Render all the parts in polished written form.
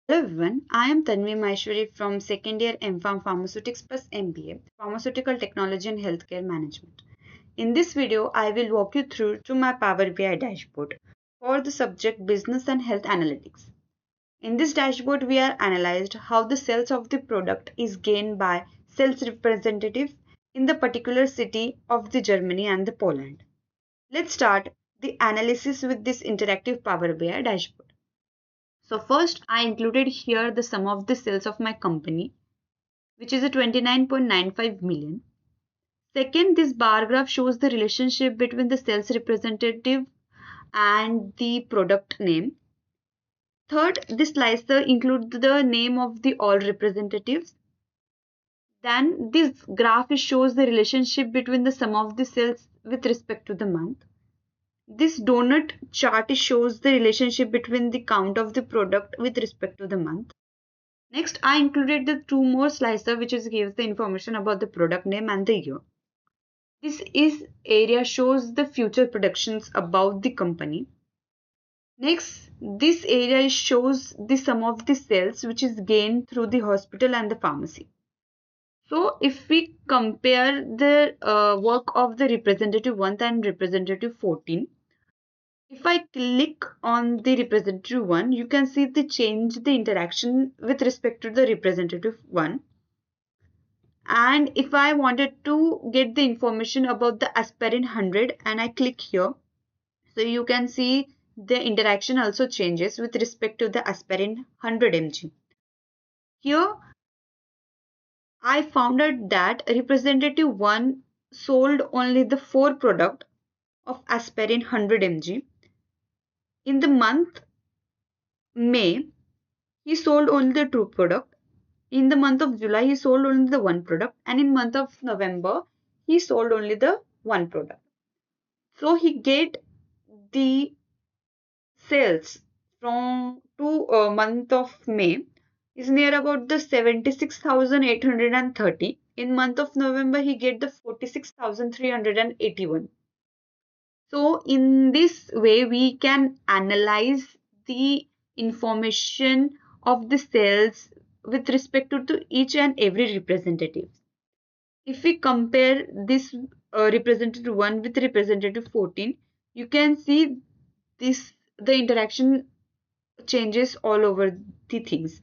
Hello everyone, I am Tanvi Maheshwari from second year M.Pharm Pharmaceutics plus MBA, Pharmaceutical Technology and Healthcare Management. In this video, I will walk you through to my Power BI dashboard for the subject Business and Health Analytics. In this dashboard, we are analyzed how the sales of the product is gained by sales representative in the particular city of the Germany and the Poland. Let's start the analysis with this interactive Power BI dashboard. So first I included here the sum of the sales of my company, which is a 29.95 million. Second, this bar graph shows the relationship between the sales representative and the product name. Third, this slicer includes the name of the all representatives. Then this graph shows the relationship between the sum of the sales with respect to the month. This donut chart shows the relationship between the count of the product with respect to the month. Next, I included the two more slicer which gives the information about the product name and the year. This is area shows the future productions about the company. Next, this area shows the sum of the sales which is gained through the hospital and the pharmacy. So if we compare the work of the representative 1 and representative 14, if I click on the representative 1, you can see the change the interaction with respect to the representative 1. And if I wanted to get the information about the aspirin 100 and I click here, so you can see the interaction also changes with respect to the aspirin 100 mg. Here I found out that representative 1 sold only the 4 product of aspirin 100 mg. In the month May, he sold only the 2 product. In the month of July, he sold only the 1 product. And in month of November, he sold only the 1 product. So he get the sales from to month of May is near about the 76,830. In month of November, he get the 46,381. So in this way, we can analyze the information of the sales with respect to each and every representative. If we compare this representative 1 with representative 14, you can see this the interaction changes all over the things.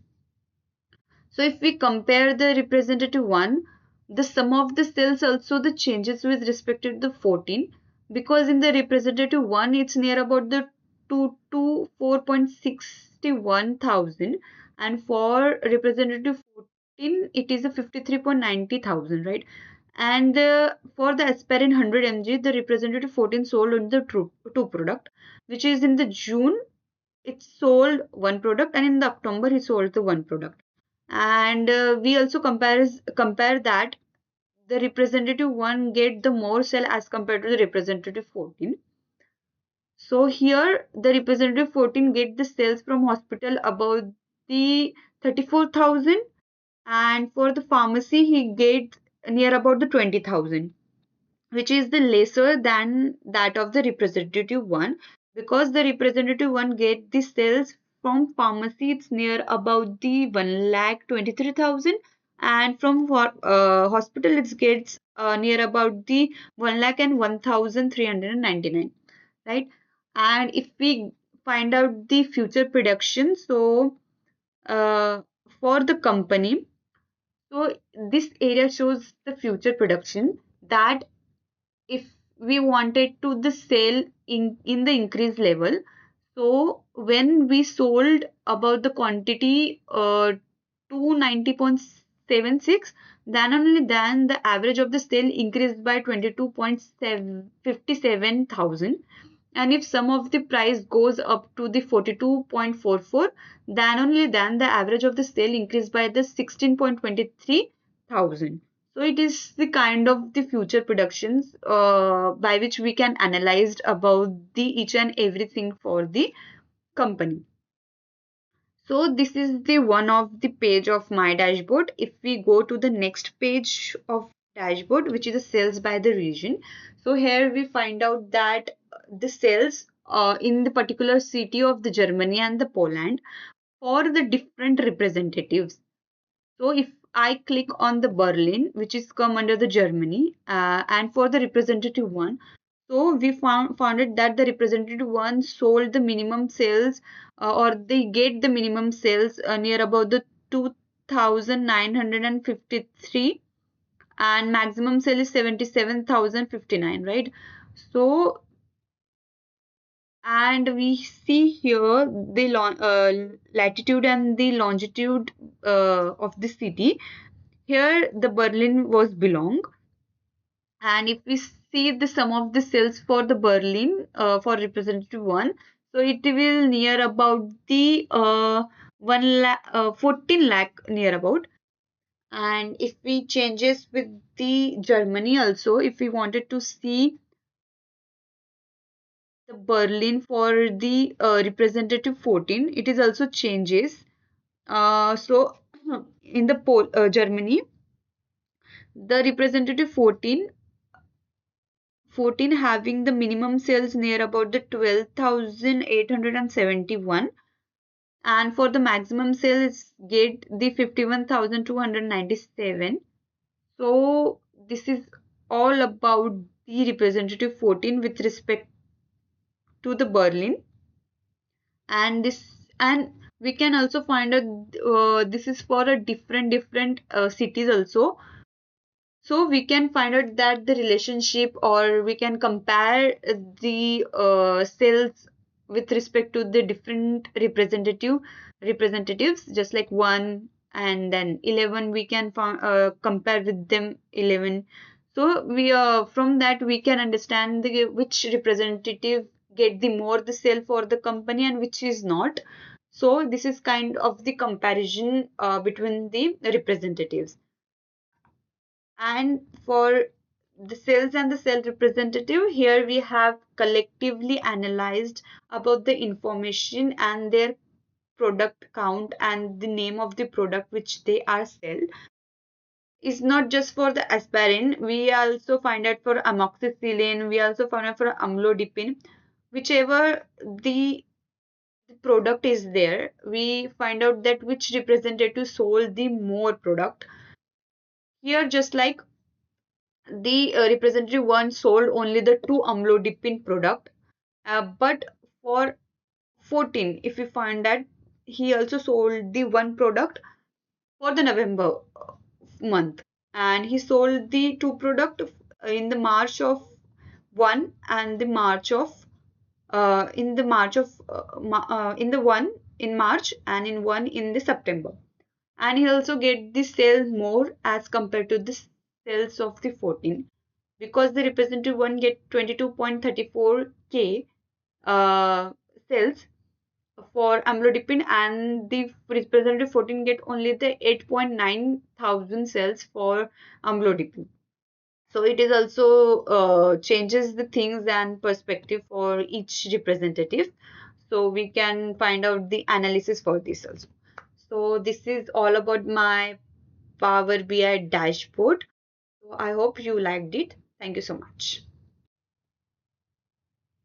So if we compare the representative 1, the sum of the sales also the changes with respect to the 14, because in the representative 1 it's near about the 2 to 4.61 thousand, and for representative 14 it is a 53.90 thousand, right? And for the aspirin 100 mg, the representative 14 sold on the two product, which is in the June it sold 1 product, and in the October he sold the 1 product. And we also compare that the representative 1 get the more sale as compared to the representative 14. So here the representative 14 get the sales from hospital about the 34,000, and for the pharmacy he get near about the 20,000, which is the lesser than that of the representative 1, because the representative 1 get the sales from pharmacy it's near about the 1,23,000, and from hospital it gets near about the 1,01,399, right? And if we find out the future prediction, so uh, for the company, so this area shows the future production, that if we wanted to the sale in the increase level, so when we sold about the quantity 290.76, then only then the average of the sale increased by 22.57 thousand. And if some of the price goes up to the 42.44, then only then the average of the sale increased by the 16.23 thousand. So it is the kind of the future predictions by which we can analyze about the each and everything for the company. So this is the one of the page of my dashboard. If we go to the next page of dashboard, which is the sales by the region, so here we find out that the sales in the particular city of the Germany and the Poland, for the different representatives. So if I click on the Berlin, which is come under the Germany, and for the representative one, so we found it that the representative one sold the minimum sales, or they get the minimum sales near about the 2,953, and maximum sale is 77,059, right? So, and we see here the latitude and the longitude of the city. Here the Berlin was belong, and if we see the sum of the sales for the Berlin for representative one, so it will near about the 14 lakh near about. And if we changes with the Germany also, if we wanted to see the Berlin for the representative 14, it is also changes. So in the Germany, the representative 14 having the minimum sales near about the 12,871, and for the maximum sales get the 51,297. So this is all about the representative 14 with respect to the Berlin. And we can also find out this is for a different cities also. So we can find out that the relationship, or we can compare the sales with respect to the different representatives, just like 1 and then 11 we can compare with them 11. So we from that we can understand which representative get the more the sale for the company and which is not. So this is kind of the comparison between the representatives. And for the sales and the sales representative, here we have collectively analyzed about the information and their product count and the name of the product which they are sell. Is not just for the aspirin, we also find out for amoxicillin, we also find out for amlodipine. Whichever the product is there, we find out that which representative sold the more product. Here just like the representative one sold only the two amlodipine product, but for 14 if we find that he also sold the one product for the November month, and he sold the two product in the March of one, and the March of in the March of in the one in March, and in one in the September. And he also get the sales more as compared to the sales of the 14, because the representative one get 22.34k sales for amlodipine, and the representative 14 get only the 8.9 thousand sales for amlodipine. So it is also changes the things and perspective for each representative. So we can find out the analysis for this also. So this is all about my Power BI dashboard. So I hope you liked it. Thank you so much.